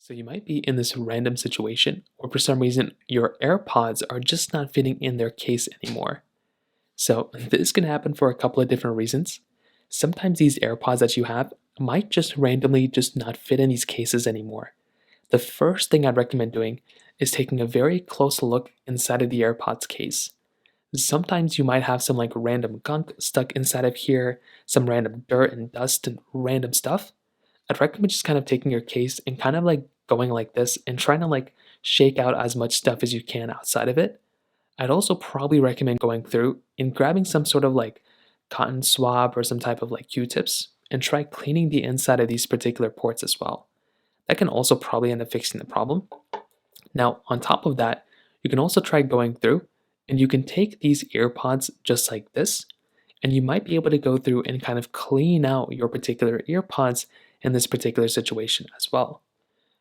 So you might be in this random situation where for some reason your AirPods are just not fitting in their case anymore. So this can happen for a couple of different reasons. Sometimes these AirPods that you have might just randomly just not fit in these cases anymore. The first thing I'd recommend doing is taking a very close look inside of the AirPods case. Sometimes you might have some like random gunk stuck inside of here, some random dirt and dust and random stuff. I'd recommend just kind of taking your case and kind of like going like this and trying to like shake out as much stuff as you can outside of it. I'd also probably recommend going through and grabbing some sort of like cotton swab or some type of like Q-tips and try cleaning the inside of these particular ports as well. That can also probably end up fixing the problem. Now, on top of that, you can also try going through and you can take these earpods just like this, and you might be able to go through and kind of clean out your particular earpods in this particular situation as well.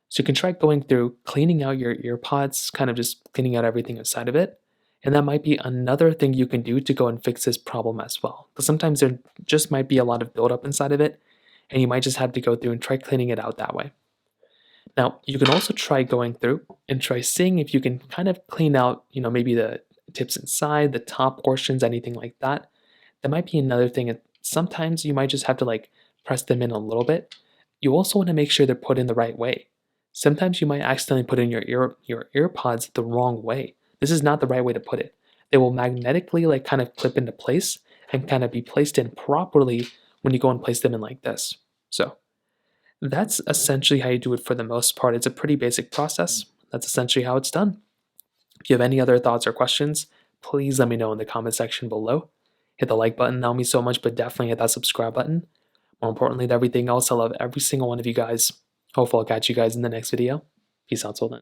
So you can try going through, cleaning out your earpods, kind of just cleaning out everything inside of it. And that might be another thing you can do to go and fix this problem as well. Because sometimes there just might be a lot of buildup inside of it, and you might just have to go through and try cleaning it out that way. Now, you can also try going through and try seeing if you can kind of clean out, maybe the tips inside, the top portions, anything like that. That might be another thing. And sometimes you might just have to like press them in a little bit. You also want to make sure they're put in the right way. Sometimes you might accidentally put in your earpods the wrong way. This is not the right way to put it. They will magnetically like kind of clip into place and kind of be placed in properly when you go and place them in like this. So that's essentially how you do it for the most part. It's a pretty basic process. That's essentially how it's done. If you have any other thoughts or questions, please let me know in the comment section below. Hit the like button, that would mean so much, but definitely hit that subscribe button. More importantly than everything else, I love every single one of you guys. Hopefully I'll catch you guys in the next video. Peace out till then.